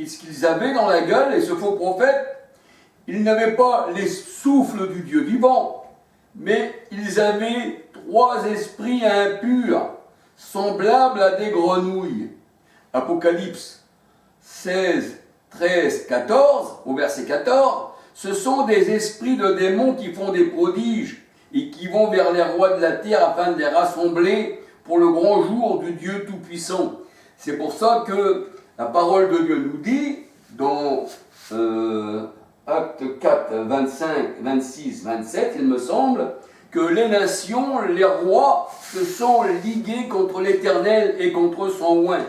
ce qu'ils avaient dans la gueule, et ce faux prophète, ils n'avaient pas les souffles du Dieu vivant, mais ils avaient 3 esprits impurs, semblables à des grenouilles. Apocalypse 16, 13, 14, au verset 14, ce sont des esprits de démons qui font des prodiges et qui vont vers les rois de la terre afin de les rassembler pour le grand jour du Dieu Tout-Puissant. C'est pour ça que la parole de Dieu nous dit, dans Acte 4, 25, 26, 27, il me semble, que les nations, les rois, se sont ligués contre l'Éternel et contre son oint.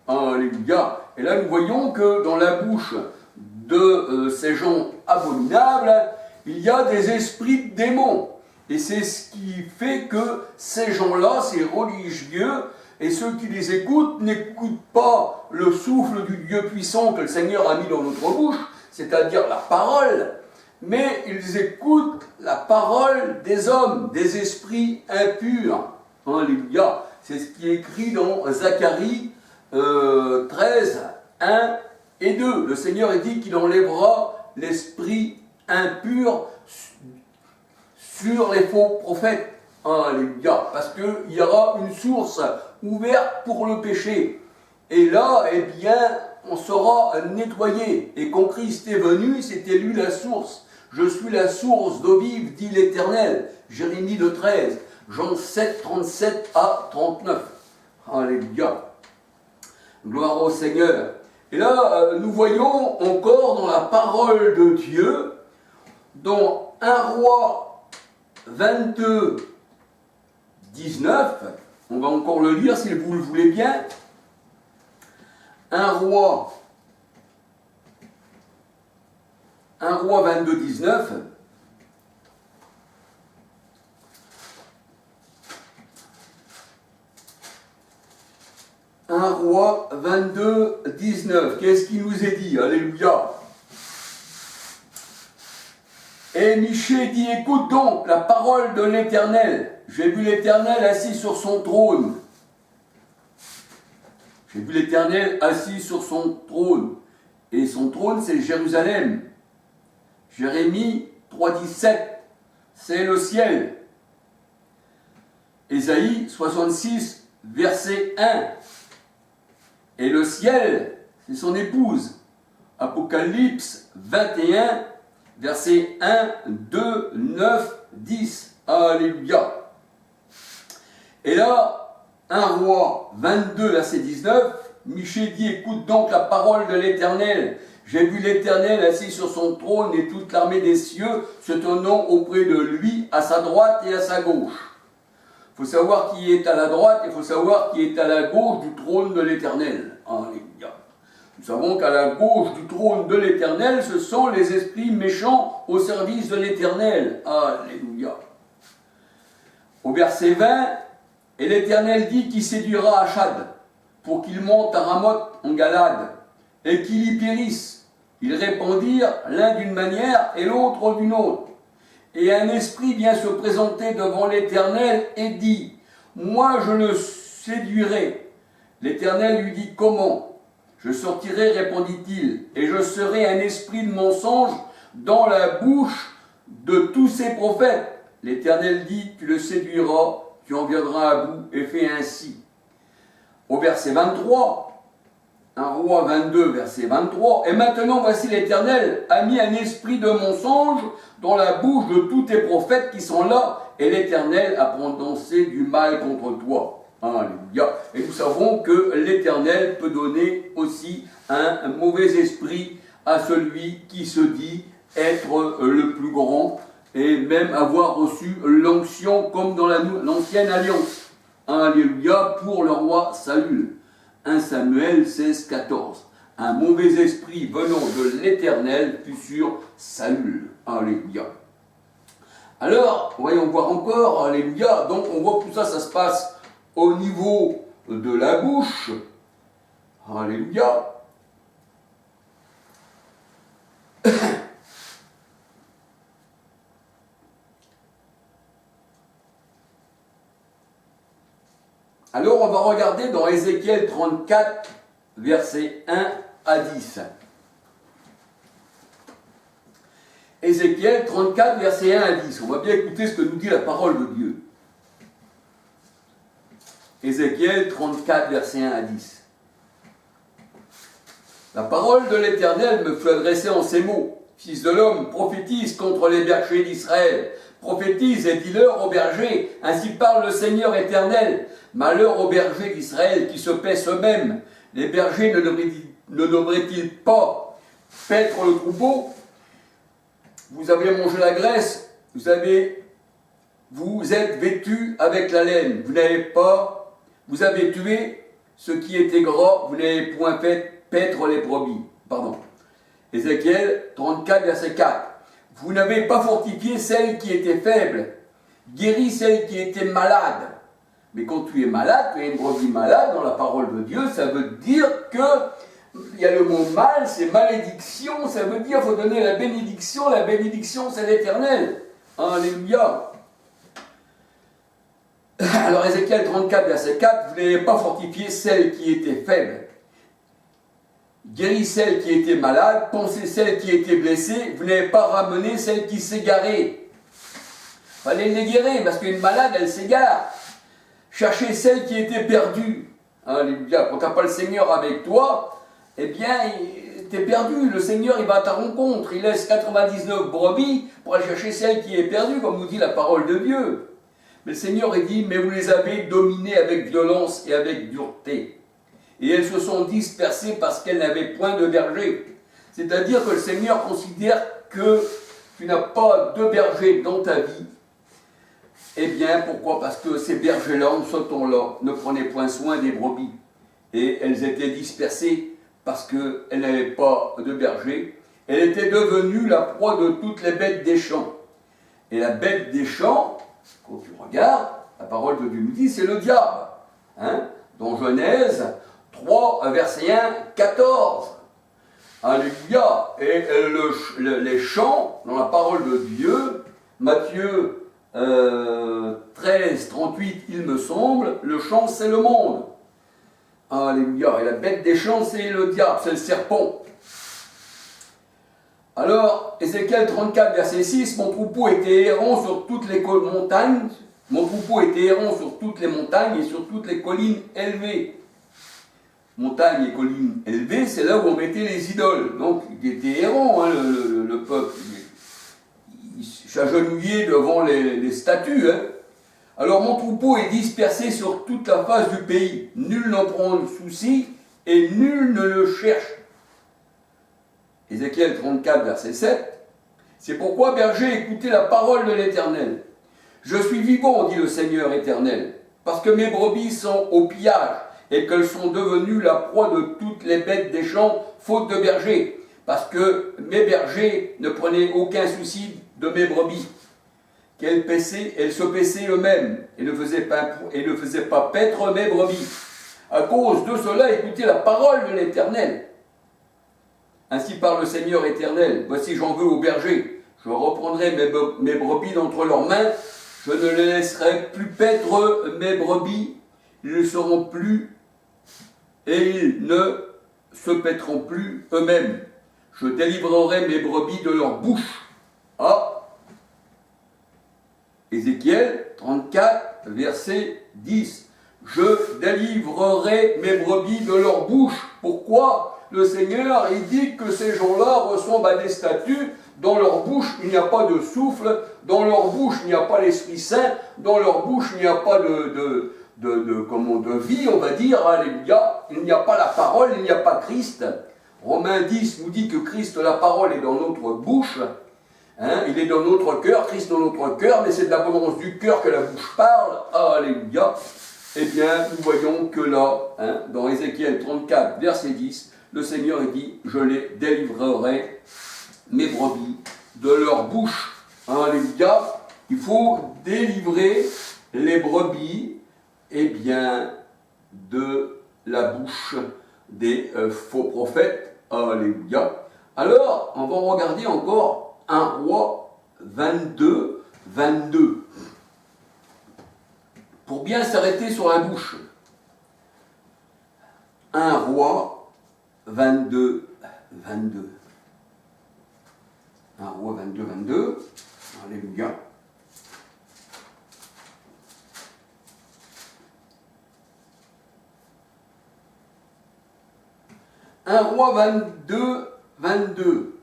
Alléluia. Et là, nous voyons que dans la bouche de ces gens abominables, il y a des esprits de démons. Et c'est ce qui fait que ces gens-là, ces religieux, et ceux qui les écoutent, n'écoutent pas le souffle du Dieu puissant que le Seigneur a mis dans notre bouche, c'est-à-dire la parole, mais ils écoutent la parole des hommes, des esprits impurs. Alléluia. C'est ce qui est écrit dans Zacharie 13, 1 et 2. Le Seigneur dit qu'il enlèvera l'esprit impur sur les faux prophètes. Alléluia. Parce qu'il y aura une source ouverte pour le péché. Et là, eh bien, on sera nettoyé. Et quand Christ est venu, c'était lui la source. Je suis la source d'eau vive, dit l'Éternel. Jérémie 13, Jean 7, 37 à 39. Alléluia. Gloire au Seigneur. Et là, nous voyons encore dans la parole de Dieu, dans 1 Roi 22, 19, on va encore le lire si vous le voulez bien. 1 Roi 22, 19. Un Roi 22, 19. Qu'est-ce qu'il nous est dit? Alléluia. Et Michée dit, écoute donc la parole de l'Éternel. J'ai vu l'Éternel assis sur son trône. J'ai vu l'Éternel assis sur son trône. Et son trône, c'est Jérusalem. Jérémie 3, 17. C'est le ciel. Ésaïe 66, verset 1. Et le ciel, c'est son épouse. Apocalypse 21, versets 1, 2, 9, 10. Alléluia. Et là, 1 Roi 22, verset 19, Michée dit, écoute donc la parole de l'Éternel. J'ai vu l'Éternel assis sur son trône et toute l'armée des cieux se tenant auprès de lui, à sa droite et à sa gauche. Il faut savoir qui est à la droite, il faut savoir qui est à la gauche du trône de l'Éternel. Alléluia. Nous savons qu'à la gauche du trône de l'Éternel, ce sont les esprits méchants au service de l'Éternel. Alléluia. Au verset 20, et l'Éternel dit qu'il séduira Achad pour qu'il monte à Ramoth en Galade et qu'il y périsse. Ils répondirent l'un d'une manière et l'autre d'une autre. Et un esprit vient se présenter devant l'Éternel et dit, moi je le séduirai. L'Éternel lui dit, comment? Je sortirai, répondit-il, et je serai un esprit de mensonge dans la bouche de tous ces prophètes. L'Éternel dit, tu le séduiras, tu en viendras à bout, et fais ainsi. Au verset 23, 1 Roi 22, verset 23, et maintenant voici l'Éternel a mis un esprit de mensonge dans la bouche de tous tes prophètes qui sont là, et l'Éternel a prononcé du mal contre toi. Alléluia. Et nous savons que l'Éternel peut donner aussi un mauvais esprit à celui qui se dit être le plus grand et même avoir reçu l'onction comme dans l'ancienne alliance. Alléluia, pour le roi Saül. 1 Samuel 16, 14. Un mauvais esprit venant de l'Éternel fut sur Saül. Alléluia. Alors, voyons voir encore, alléluia. Donc on voit que tout ça, ça se passe au niveau de la bouche. Alléluia. Alors on va regarder dans Ézéchiel 34, versets 1 à 10. Ézéchiel 34, verset 1 à 10. On va bien écouter ce que nous dit la parole de Dieu. Ézéchiel 34, verset 1 à 10. La parole de l'Éternel me fut adressée en ces mots. Fils de l'homme, prophétise contre les bergers d'Israël. Prophétise et dis-leur aux bergers, ainsi parle le Seigneur éternel. Malheur aux bergers d'Israël qui se paissent êmes. Les bergers ne devraient-ils pas paître le troupeau? Vous avez mangé la graisse, vous êtes vêtus avec la laine. Vous avez tué ce qui était gras, vous n'avez point fait paître les brebis. Pardon. Ézéchiel 34, verset 4. Vous n'avez pas fortifié celle qui était faible, guéri celle qui était malade. Mais quand tu es malade, tu es une brebis malade, dans la parole de Dieu, ça veut dire que, il y a le mot mal, c'est malédiction, ça veut dire qu'il faut donner la bénédiction c'est l'Éternel. Alléluia. Alors Ézéchiel 34, verset 4, vous n'avez pas fortifié celle qui était faible, guéri celle qui était malade, pensez celle qui était blessée, vous n'avez pas ramené celle qui s'égarait. Il fallait les guérir, parce qu'une malade, elle s'égare. Cherchez celle qui était perdue. Alléluia. Quand tu n'as pas le Seigneur avec toi, eh bien, tu es perdu. Le Seigneur, il va à ta rencontre. Il laisse 99 brebis pour aller chercher celle qui est perdue, comme nous dit la parole de Dieu. Mais le Seigneur, il dit, mais vous les avez dominées avec violence et avec dureté. Et elles se sont dispersées parce qu'elles n'avaient point de berger. C'est-à-dire que le Seigneur considère que tu n'as pas de berger dans ta vie. Eh bien, pourquoi? Parce que ces bergers-là, en ce temps-là, ne prenaient point soin des brebis. Et elles étaient dispersées parce qu'elles n'avaient pas de berger. Elles étaient devenues la proie de toutes les bêtes des champs. Et la bête des champs, quand tu regardes, la parole de Dieu nous dit, c'est le diable. Dans Genèse 3, verset 1, 14. Alléluia. Et les champs, dans la parole de Dieu, Matthieu 13, 38, il me semble, le champ c'est le monde. Alléluia. Et la bête des champs c'est le diable, c'est le serpent. Alors, Ézéchiel 34, verset 6, mon troupeau était errant sur toutes les montagnes, mon troupeau était errant sur toutes les montagnes et sur toutes les collines élevées. Montagnes et collines élevées, c'est là où on mettait les idoles. Donc, il était errant, le peuple. Il s'agenouillait devant les statues. Alors, mon troupeau est dispersé sur toute la face du pays. Nul n'en prend le souci et nul ne le cherche. Ézéchiel 34, verset 7. C'est pourquoi, berger, écoutez la parole de l'Éternel. Je suis vivant, dit le Seigneur éternel, parce que mes brebis sont au pillage et qu'elles sont devenues la proie de toutes les bêtes des champs, faute de berger, parce que mes bergers ne prenaient aucun souci de mes brebis, qu'elles se paissaient eux-mêmes et ne faisaient pas paître mes brebis. À cause de cela, écoutez la parole de l'Éternel. Ainsi parle le Seigneur éternel, voici j'en veux aux bergers, je reprendrai mes brebis d'entre leurs mains, je ne les laisserai plus paître mes brebis, ils ne seront plus et ils ne se paîtront plus eux-mêmes. Je délivrerai mes brebis de leur bouche. Ah, Ézéchiel 34, verset 10. Je délivrerai mes brebis de leur bouche. Pourquoi? Le Seigneur, il dit que ces gens-là ressemblent à des statues. Dans leur bouche, il n'y a pas de souffle. Dans leur bouche, il n'y a pas l'Esprit Saint. Dans leur bouche, il n'y a pas de vie, on va dire. Alléluia. Il n'y a pas la parole, il n'y a pas Christ. Romains 10 nous dit que Christ, la parole, est dans notre bouche. Il est dans notre cœur, Christ dans notre cœur, mais c'est de l'abondance du cœur que la bouche parle. Alléluia. Eh bien, nous voyons que là, dans Ézéchiel 34, verset 10, le Seigneur dit, je les délivrerai, mes brebis, de leur bouche. Alléluia. Il faut délivrer les brebis, eh bien, de la bouche des faux prophètes. Alléluia. Alors, on va regarder encore 1 Roi 22, 22. Pour bien s'arrêter sur la bouche. 1 Roi 22, 22. 1 roi 22, 22. Alléluia. Un roi 22, 22.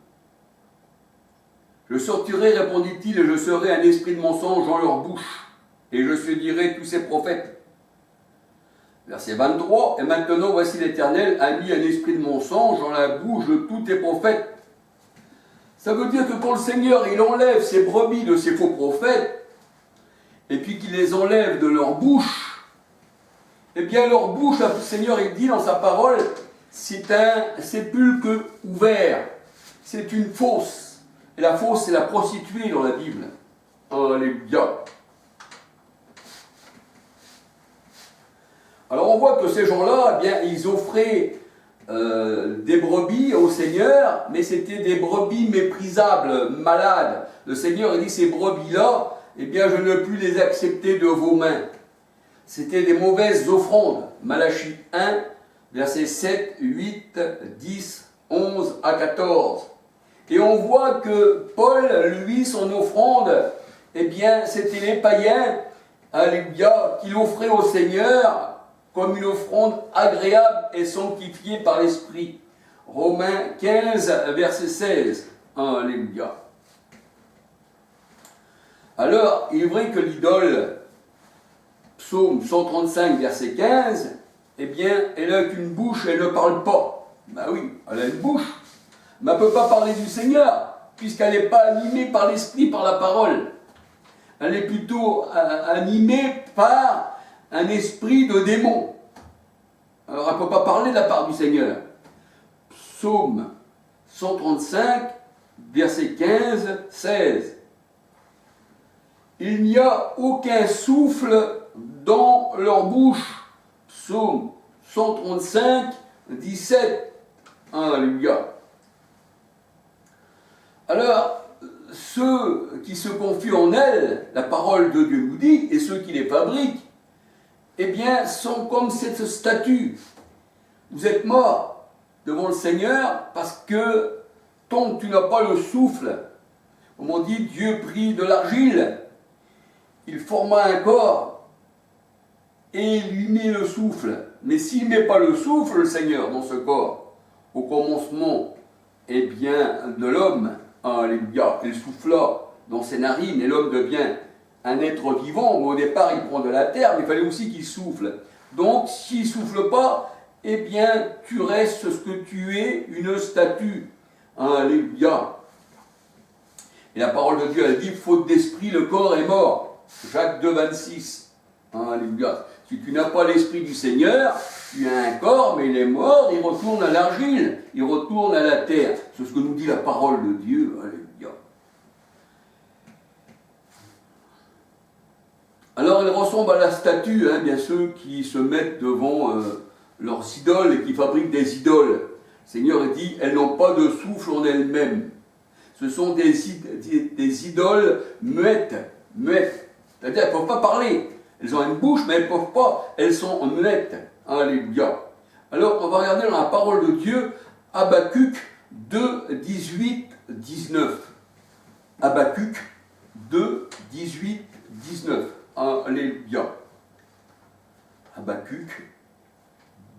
Je sortirai, répondit-il, et je serai un esprit de mensonge dans leur bouche, et je séduirai tous ces prophètes. Verset 23. Et maintenant, voici l'Éternel a mis un esprit de mensonge dans la bouche de tous tes prophètes. Ça veut dire que quand le Seigneur, il enlève ses brebis de ses faux prophètes, et puis qu'il les enlève de leur bouche, eh bien leur bouche, le Seigneur, il dit dans sa parole, c'est un sépulcre ouvert, c'est une fosse. Et la fosse, c'est la prostituée dans la Bible. Alléluia. Alors on voit que ces gens-là, eh bien, ils offraient des brebis au Seigneur, mais c'était des brebis méprisables, malades. Le Seigneur, il dit, ces brebis-là, eh bien, je ne puis les accepter de vos mains. C'était des mauvaises offrandes. Malachie 1, versets 7, 8, 10, 11 à 14. Et on voit que Paul, lui, son offrande, eh bien, c'était les païens, alléluia, qu'il offrait au Seigneur comme une offrande agréable et sanctifiée par l'Esprit. Romains 15, verset 16. Alléluia. Alors, il est vrai que l'idole, psaume 135, verset 15, eh bien, elle n'a qu'une bouche, elle ne parle pas. Ben oui, elle a une bouche, mais elle ne peut pas parler du Seigneur, puisqu'elle n'est pas animée par l'Esprit, par la parole. Elle est plutôt animée par un esprit de démon. Alors elle ne peut pas parler de la part du Seigneur. Psaume 135, verset 15, 16. Il n'y a aucun souffle dans leur bouche. Psaume 135, 17. Alléluia. Alors, ceux qui se confient en elle, la parole de Dieu nous dit, et ceux qui les fabriquent, eh bien, sont comme cette statue. Vous êtes morts devant le Seigneur parce que tant que tu n'as pas le souffle, comme on dit, Dieu prit de l'argile, il forma un corps et il lui mit le souffle. Mais s'il ne met pas le souffle, le Seigneur, dans ce corps, au commencement, eh bien, de l'homme, alléluia, il souffla dans ses narines et l'homme devient un être vivant. Au départ, il prend de la terre, mais il fallait aussi qu'il souffle. Donc, s'il ne souffle pas, eh bien, tu restes ce que tu es, une statue. Alléluia. Et la parole de Dieu, elle dit, faute d'esprit, le corps est mort. Jacques 2, 26. Alléluia. Si tu n'as pas l'esprit du Seigneur, tu as un corps, mais il est mort, il retourne à l'argile, il retourne à la terre. C'est ce que nous dit la parole de Dieu. Alléluia. Alors, il ressemble à la statue, hein, bien ceux qui se mettent devant leurs idoles et qui fabriquent des idoles. Le Seigneur dit, elles n'ont pas de souffle en elles-mêmes. Ce sont des idoles muettes. C'est-à-dire, elles ne peuvent pas parler. Elles ont une bouche, mais elles ne peuvent pas. Elles sont muettes. Alléluia. Alors, on va regarder dans la parole de Dieu, Habakkuk 2, 18, 19. Habakkuk 2, 18, 19. Alléluia. Habakkuk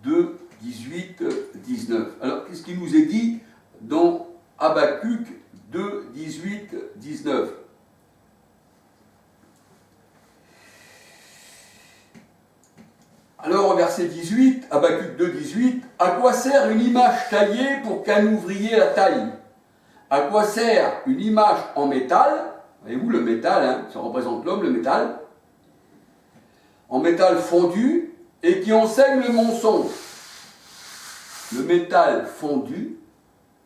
2, 18, 19. Alors, qu'est-ce qui nous est dit dans Habakkuk 2, 18, 19? Alors, au verset 18, Habakkuk 2, 18, à quoi sert une image taillée pour qu'un ouvrier la taille? À quoi sert une image en métal? Voyez-vous, le métal, hein, ça représente l'homme, le métal. En métal fondu et qui enseigne le mensonge. Le métal fondu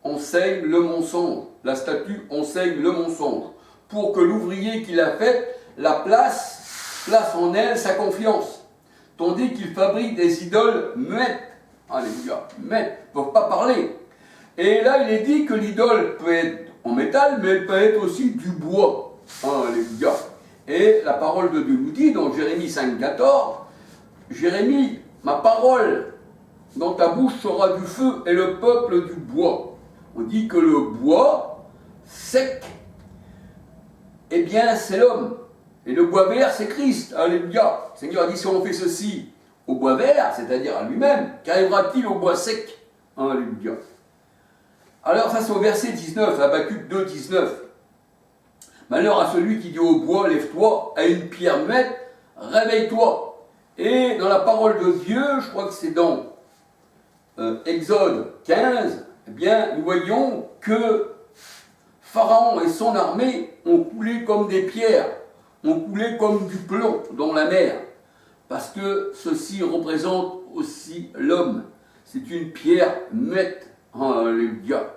enseigne le mensonge. La statue enseigne le mensonge. Pour que l'ouvrier qui l'a faite la place en elle sa confiance. Tandis qu'il fabrique des idoles muettes. Alléluia. Muettes, ne peuvent pas parler. Et là, il est dit que l'idole peut être en métal, mais elle peut être aussi du bois. Alléluia. Et la parole de Dieu nous dit, dans Jérémie 5, 14, Jérémie, ma parole dans ta bouche sera du feu et le peuple du bois. On dit que le bois sec, eh bien c'est l'homme. Et le bois vert, c'est Christ. Alléluia. Le Seigneur a dit, si on fait ceci au bois vert, c'est-à-dire à lui-même, qu'arrivera-t-il au bois sec? Alléluia. Alors, face au verset 19, Habacuc 2, 19. Malheur à celui qui dit au bois, lève-toi, à une pierre muette, réveille-toi. Et dans la parole de Dieu, je crois que c'est dans Exode 15, eh bien, nous voyons que Pharaon et son armée ont coulé comme des pierres, ont coulé comme du plomb dans la mer, parce que ceci représente aussi l'homme. C'est une pierre muette. Alléluia.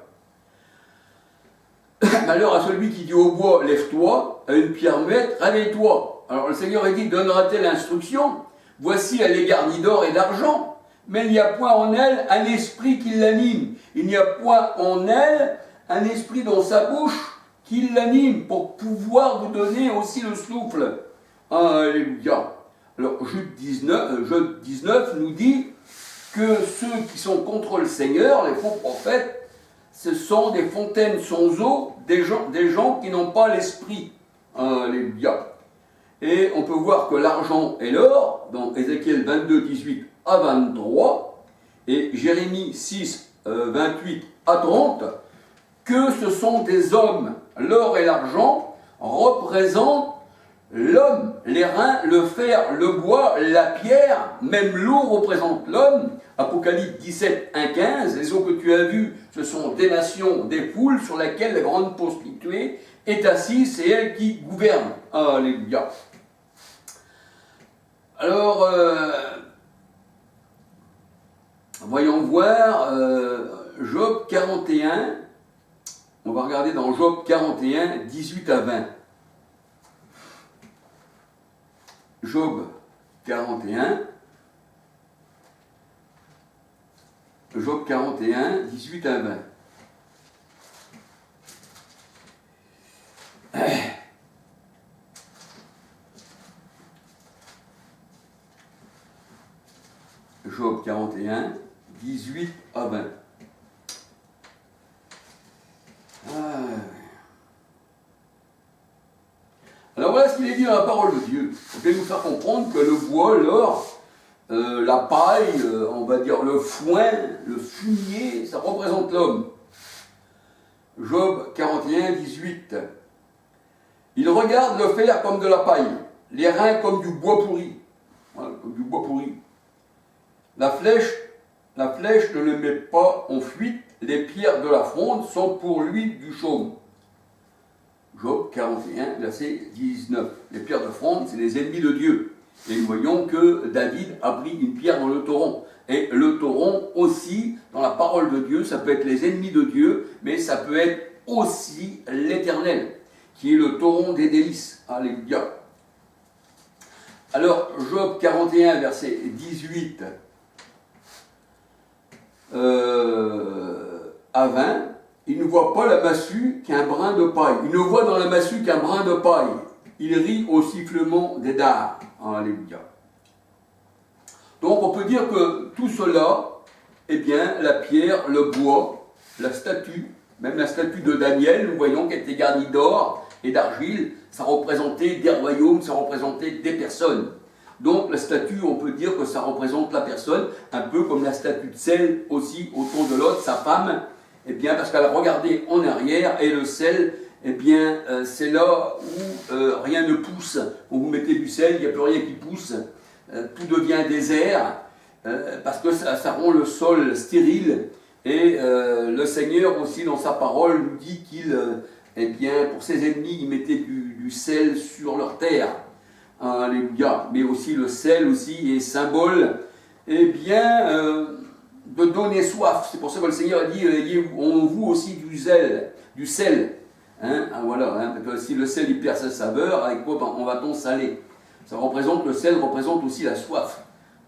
Malheur à celui qui dit au bois, lève-toi, à une pierre muette, réveille-toi. Alors le Seigneur a dit, donnera-t-elle instruction? Voici, elle est garnie d'or et d'argent, mais il n'y a point en elle un esprit qui l'anime. Il n'y a point en elle un esprit dans sa bouche qui l'anime pour pouvoir vous donner aussi le souffle. Alléluia. Alors Jude 19 nous dit que ceux qui sont contre le Seigneur, les faux prophètes, ce sont des fontaines sans eau, des gens qui n'ont pas l'esprit. Alléluia. Et on peut voir que l'argent et l'or, dans Ézéchiel 22, 18 à 23, et Jérémie 6, 28 à 30, que ce sont des hommes. L'or et l'argent représentent l'homme, les reins, le fer, le bois, la pierre, même l'eau représente l'homme. Apocalypse 17, 1, 15, les eaux que tu as vues, ce sont des nations, des foules sur lesquelles la grande prostituée est assise, c'est elle qui gouverne. Alléluia. Alors, voyons voir Job 41, on va regarder dans Job 41, 18 à 20. Job 41, Job 41, 18 à 20. Job 41, 18 à 20. Alors voilà ce qu'il est dit dans la parole de Dieu. On peut nous faire comprendre que le bois, l'or, la paille, on va dire le foin, le fumier, ça représente l'homme. Job 41, 18. Il regarde le fer comme de la paille, les reins comme du bois pourri. Voilà, comme du bois pourri. La flèche ne le met pas en fuite, les pierres de la fronde sont pour lui du chaume. Job 41, verset 19. Les pierres de fronde, c'est les ennemis de Dieu. Et nous voyons que David a pris une pierre dans le torrent. Et le torrent aussi, dans la parole de Dieu, ça peut être les ennemis de Dieu, mais ça peut être aussi l'Éternel, qui est le torrent des délices. Alléluia. Alors, Job 41, verset 18 à 20, il ne voit pas la massue qu'un brin de paille. Il ne voit dans la massue qu'un brin de paille. Il rit au sifflement des dards. Alléluia. Donc on peut dire que tout cela, eh bien, la pierre, le bois, la statue, même la statue de Daniel, nous voyons qu'elle était garnie d'or et d'argile, ça représentait des royaumes, ça représentait des personnes. Donc la statue, on peut dire que ça représente la personne, un peu comme la statue de sel aussi autour de l'autre, sa femme, eh bien, parce qu'elle a regardé en arrière, et le sel, eh bien, c'est là où rien ne pousse. Quand vous mettez du sel, il n'y a plus rien qui pousse, tout devient désert, parce que ça rend le sol stérile, et le Seigneur aussi, dans sa parole, nous dit qu'il, eh bien, pour ses ennemis, il mettait du sel sur leur terre. Alléluia. Mais aussi le sel aussi est symbole, eh bien, de donner soif. C'est pour ça que le Seigneur a dit, ayez en vous aussi du sel. Hein? Voilà, hein? Parce que si le sel il perd sa saveur, avec quoi on va-t-on saler? Ça représente, le sel représente aussi la soif.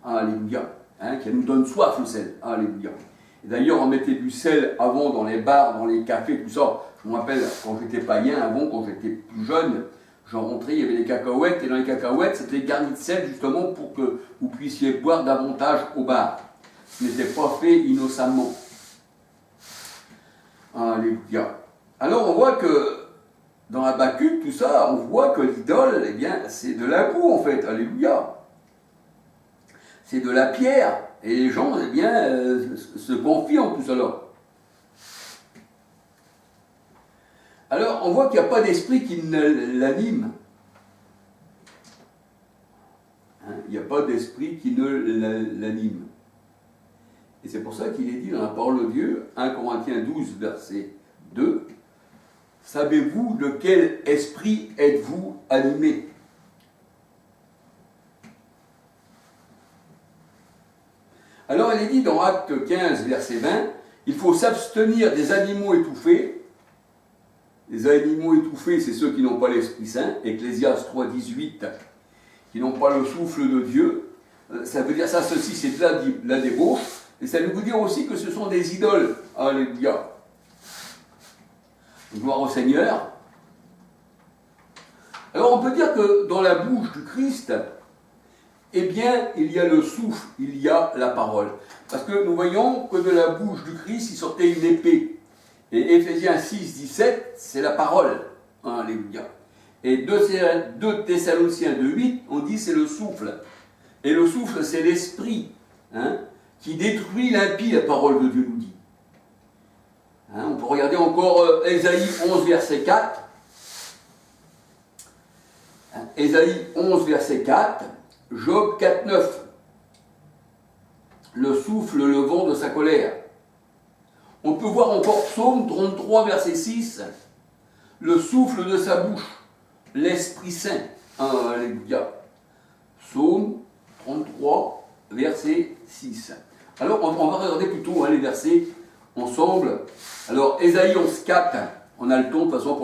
Alléluia. Hein? Qui nous donne soif le sel. Alléluia. Et d'ailleurs, on mettait du sel avant dans les bars, dans les cafés, tout ça. Je me rappelle quand j'étais païen, avant, quand j'étais plus jeune, j'en rentrais, il y avait des cacahuètes, et dans les cacahuètes, c'était garni de sel justement pour que vous puissiez boire davantage au bar. n'était pas fait innocemment. Alléluia. Alors on voit que dans Habakkuk, tout ça, on voit que l'idole, eh bien, c'est de la boue en fait. Alléluia. C'est de la pierre. Et les gens, eh bien, se confient en tout cela. Alors, on voit qu'il n'y a pas d'esprit qui ne l'anime. Il n'y a pas d'esprit qui ne l'anime. Et c'est pour ça qu'il est dit dans la parole de Dieu, 1 Corinthiens 12, verset 2, « Savez-vous de quel esprit êtes-vous animés » Alors, il est dit dans Acte 15, verset 20, « Il faut s'abstenir des animaux étouffés. » Les animaux étouffés, c'est ceux qui n'ont pas l'Esprit Saint, Ecclésiaste 3, 18, qui n'ont pas le souffle de Dieu. Ça veut dire ça, ceci, c'est de la débauche. Et ça veut dire aussi que ce sont des idoles. Alléluia. Gloire au Seigneur. Alors on peut dire que dans la bouche du Christ, eh bien, il y a le souffle, il y a la parole. Parce que nous voyons que de la bouche du Christ, il sortait une épée. Et Éphésiens 6, 17, c'est la parole. Alléluia. Et 2 Thessaloniciens 2, 8, on dit c'est le souffle. Et le souffle, c'est l'esprit, qui détruit l'impie, la parole de Dieu nous dit. On peut regarder encore Ésaïe 11, verset 4. Ésaïe 11, verset 4. Job 4, 9. Le souffle, le vent de sa colère. On peut voir encore Psaume 33, verset 6. Le souffle de sa bouche, l'Esprit Saint. Alléluia. Psaume 33, verset 6. Alors, on va regarder plutôt les versets ensemble. Alors, Ésaïe 11, 4. On a le temps de toute façon pour